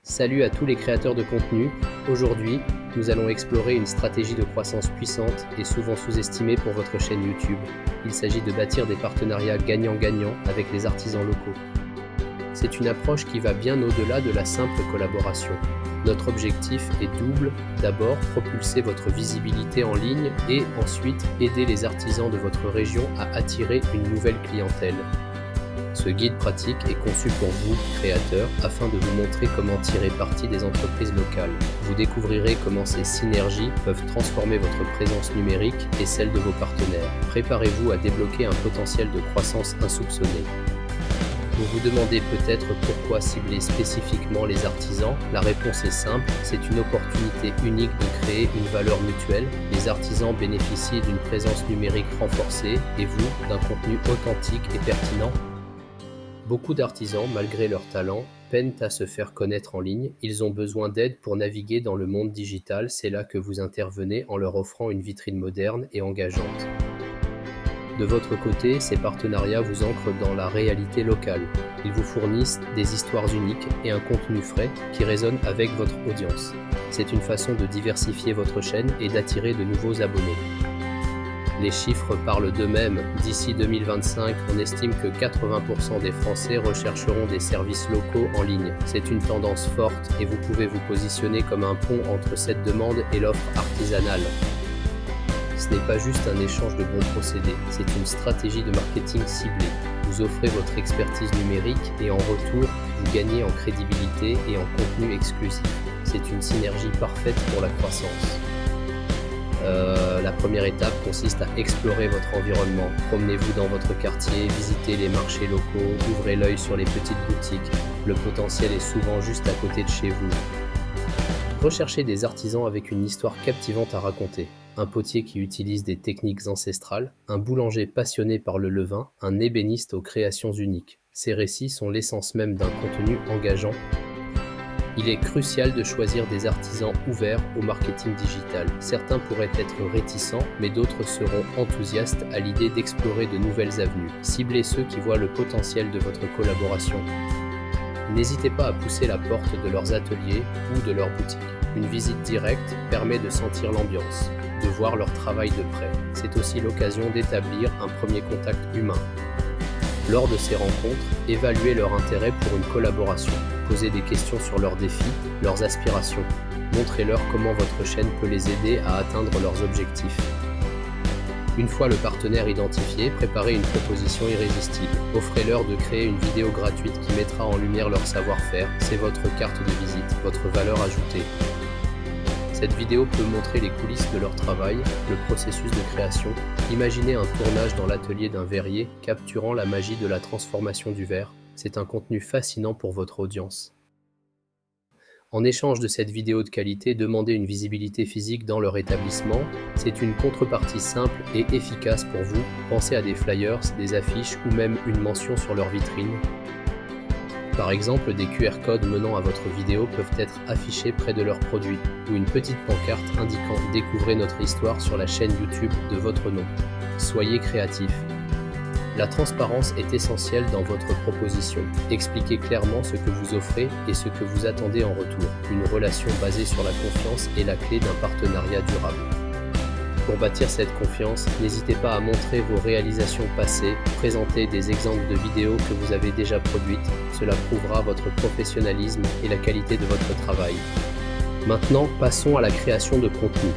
Salut à tous les créateurs de contenu. Aujourd'hui, nous allons explorer une stratégie de croissance puissante et souvent sous-estimée pour votre chaîne YouTube. Il s'agit de bâtir des partenariats gagnant-gagnant avec les artisans locaux. C'est une approche qui va bien au-delà de la simple collaboration. Notre objectif est double. D'abord, propulser votre visibilité en ligne et ensuite aider les artisans de votre région à attirer une nouvelle clientèle. Ce guide pratique est conçu pour vous, créateurs, afin de vous montrer comment tirer parti des entreprises locales. Vous découvrirez comment ces synergies peuvent transformer votre présence numérique et celle de vos partenaires. Préparez-vous à débloquer un potentiel de croissance insoupçonné. Vous vous demandez peut-être pourquoi cibler spécifiquement les artisans. La réponse est simple, c'est une opportunité unique de créer une valeur mutuelle. Les artisans bénéficient d'une présence numérique renforcée et vous, d'un contenu authentique et pertinent. Beaucoup d'artisans, malgré leur talent, peinent à se faire connaître en ligne. Ils ont besoin d'aide pour naviguer dans le monde digital. C'est là que vous intervenez en leur offrant une vitrine moderne et engageante. De votre côté, ces partenariats vous ancrent dans la réalité locale. Ils vous fournissent des histoires uniques et un contenu frais qui résonne avec votre audience. C'est une façon de diversifier votre chaîne et d'attirer de nouveaux abonnés. Les chiffres parlent d'eux-mêmes. D'ici 2025, on estime que 80% des Français rechercheront des services locaux en ligne. C'est une tendance forte et vous pouvez vous positionner comme un pont entre cette demande et l'offre artisanale. Ce n'est pas juste un échange de bons procédés, c'est une stratégie de marketing ciblée. Vous offrez votre expertise numérique et en retour, vous gagnez en crédibilité et en contenu exclusif. C'est une synergie parfaite pour la croissance. La première étape consiste à explorer votre environnement. Promenez-vous dans votre quartier, visitez les marchés locaux, ouvrez l'œil sur les petites boutiques. Le potentiel est souvent juste à côté de chez vous. Recherchez des artisans avec une histoire captivante à raconter. Un potier qui utilise des techniques ancestrales, un boulanger passionné par le levain, un ébéniste aux créations uniques. Ces récits sont l'essence même d'un contenu engageant. Il est crucial de choisir des artisans ouverts au marketing digital. Certains pourraient être réticents, mais d'autres seront enthousiastes à l'idée d'explorer de nouvelles avenues. Ciblez ceux qui voient le potentiel de votre collaboration. N'hésitez pas à pousser la porte de leurs ateliers ou de leur boutique. Une visite directe permet de sentir l'ambiance, de voir leur travail de près. C'est aussi l'occasion d'établir un premier contact humain. Lors de ces rencontres, évaluez leur intérêt pour une collaboration. Posez des questions sur leurs défis, leurs aspirations. Montrez-leur comment votre chaîne peut les aider à atteindre leurs objectifs. Une fois le partenaire identifié, préparez une proposition irrésistible. Offrez-leur de créer une vidéo gratuite qui mettra en lumière leur savoir-faire. C'est votre carte de visite, votre valeur ajoutée. Cette vidéo peut montrer les coulisses de leur travail, le processus de création. Imaginez un tournage dans l'atelier d'un verrier, capturant la magie de la transformation du verre. C'est un contenu fascinant pour votre audience. En échange de cette vidéo de qualité, demandez une visibilité physique dans leur établissement. C'est une contrepartie simple et efficace pour vous. Pensez à des flyers, des affiches ou même une mention sur leur vitrine. Par exemple, des QR codes menant à votre vidéo peuvent être affichés près de leurs produits ou une petite pancarte indiquant « Découvrez notre histoire sur la chaîne YouTube de votre nom ». Soyez créatif. La transparence est essentielle dans votre proposition. Expliquez clairement ce que vous offrez et ce que vous attendez en retour. Une relation basée sur la confiance est la clé d'un partenariat durable. Pour bâtir cette confiance, n'hésitez pas à montrer vos réalisations passées, présenter des exemples de vidéos que vous avez déjà produites. Cela prouvera votre professionnalisme et la qualité de votre travail. Maintenant, passons à la création de contenu.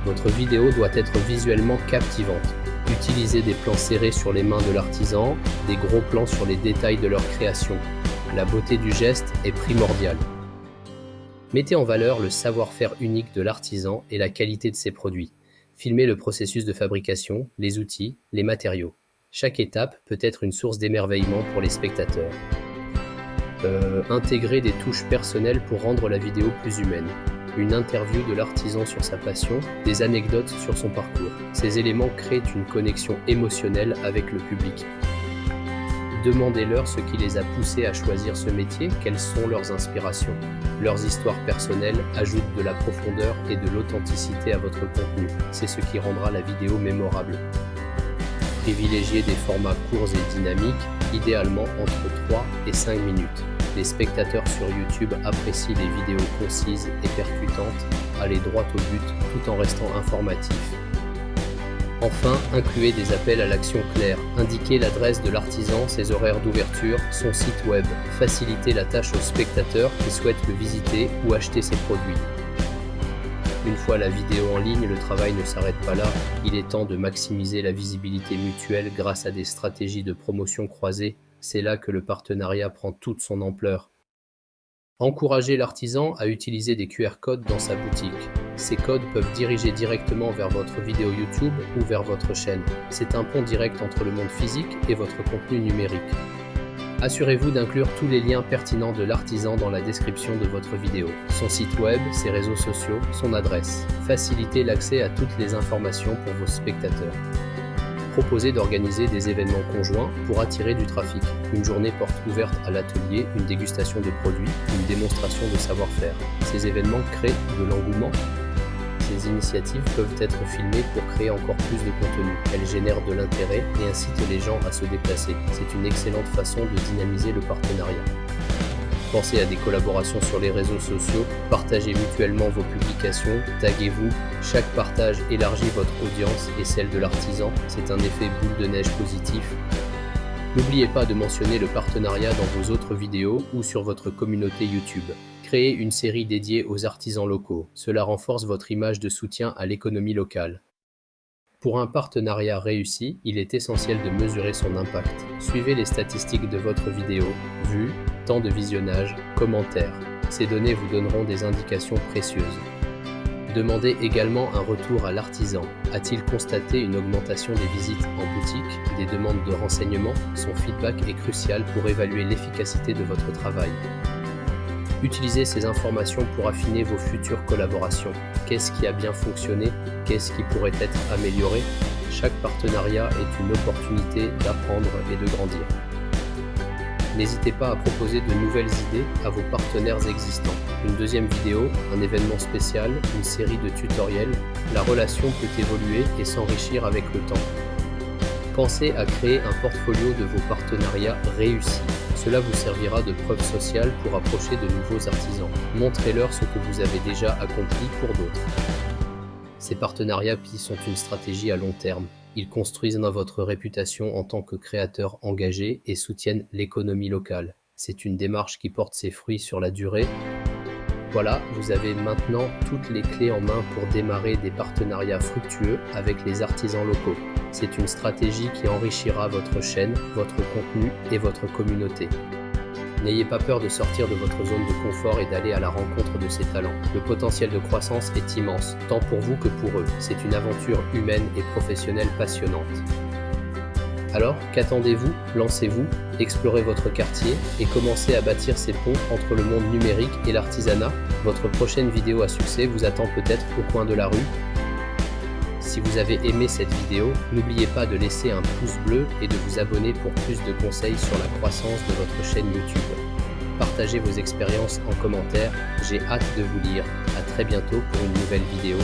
Votre vidéo doit être visuellement captivante. Utilisez des plans serrés sur les mains de l'artisan, des gros plans sur les détails de leur création. La beauté du geste est primordiale. Mettez en valeur le savoir-faire unique de l'artisan et la qualité de ses produits. Filmez le processus de fabrication, les outils, les matériaux. Chaque étape peut être une source d'émerveillement pour les spectateurs. Intégrez des touches personnelles pour rendre la vidéo plus humaine. Une interview de l'artisan sur sa passion, des anecdotes sur son parcours. Ces éléments créent une connexion émotionnelle avec le public. Demandez-leur ce qui les a poussés à choisir ce métier, quelles sont leurs inspirations. Leurs histoires personnelles ajoutent de la profondeur et de l'authenticité à votre contenu. C'est ce qui rendra la vidéo mémorable. Privilégiez des formats courts et dynamiques, idéalement entre 3 et 5 minutes. Les spectateurs sur YouTube apprécient les vidéos concises et percutantes, allez droit au but tout en restant informatifs. Enfin, incluez des appels à l'action clairs. Indiquez l'adresse de l'artisan, ses horaires d'ouverture, son site web. Facilitez la tâche aux spectateurs qui souhaitent le visiter ou acheter ses produits. Une fois la vidéo en ligne, le travail ne s'arrête pas là. Il est temps de maximiser la visibilité mutuelle grâce à des stratégies de promotion croisées. C'est là que le partenariat prend toute son ampleur. Encouragez l'artisan à utiliser des QR codes dans sa boutique. Ces codes peuvent diriger directement vers votre vidéo YouTube ou vers votre chaîne. C'est un pont direct entre le monde physique et votre contenu numérique. Assurez-vous d'inclure tous les liens pertinents de l'artisan dans la description de votre vidéo. Son site web, ses réseaux sociaux, son adresse. Facilitez l'accès à toutes les informations pour vos spectateurs. Proposez d'organiser des événements conjoints pour attirer du trafic. Une journée porte ouverte à l'atelier, une dégustation de produits, une démonstration de savoir-faire. Ces événements créent de l'engouement. Ces initiatives peuvent être filmées pour créer encore plus de contenu. Elles génèrent de l'intérêt et incitent les gens à se déplacer. C'est une excellente façon de dynamiser le partenariat. Pensez à des collaborations sur les réseaux sociaux, partagez mutuellement vos publications, taguez-vous. Chaque partage élargit votre audience et celle de l'artisan. C'est un effet boule de neige positif. N'oubliez pas de mentionner le partenariat dans vos autres vidéos ou sur votre communauté YouTube. Créez une série dédiée aux artisans locaux. Cela renforce votre image de soutien à l'économie locale. Pour un partenariat réussi, il est essentiel de mesurer son impact. Suivez les statistiques de votre vidéo, vues, temps de visionnage, commentaires. Ces données vous donneront des indications précieuses. Demandez également un retour à l'artisan. A-t-il constaté une augmentation des visites en boutique, des demandes de renseignements? Son feedback est crucial pour évaluer l'efficacité de votre travail. Utilisez ces informations pour affiner vos futures collaborations. Qu'est-ce qui a bien fonctionné? Qu'est-ce qui pourrait être amélioré? Chaque partenariat est une opportunité d'apprendre et de grandir. N'hésitez pas à proposer de nouvelles idées à vos partenaires existants. Une deuxième vidéo, un événement spécial, une série de tutoriels, la relation peut évoluer et s'enrichir avec le temps. Pensez à créer un portfolio de vos partenariats réussis. Cela vous servira de preuve sociale pour approcher de nouveaux artisans. Montrez-leur ce que vous avez déjà accompli pour d'autres. Ces partenariats sont une stratégie à long terme. Ils construisent votre réputation en tant que créateur engagé et soutiennent l'économie locale. C'est une démarche qui porte ses fruits sur la durée. Voilà, vous avez maintenant toutes les clés en main pour démarrer des partenariats fructueux avec les artisans locaux. C'est une stratégie qui enrichira votre chaîne, votre contenu et votre communauté. N'ayez pas peur de sortir de votre zone de confort et d'aller à la rencontre de ces talents. Le potentiel de croissance est immense, tant pour vous que pour eux. C'est une aventure humaine et professionnelle passionnante. Alors, qu'attendez-vous? Lancez-vous, explorez votre quartier et commencez à bâtir ces ponts entre le monde numérique et l'artisanat. Votre prochaine vidéo à succès vous attend peut-être au coin de la rue. Si vous avez aimé cette vidéo, n'oubliez pas de laisser un pouce bleu et de vous abonner pour plus de conseils sur la croissance de votre chaîne YouTube. Partagez vos expériences en commentaire, j'ai hâte de vous lire. À très bientôt pour une nouvelle vidéo.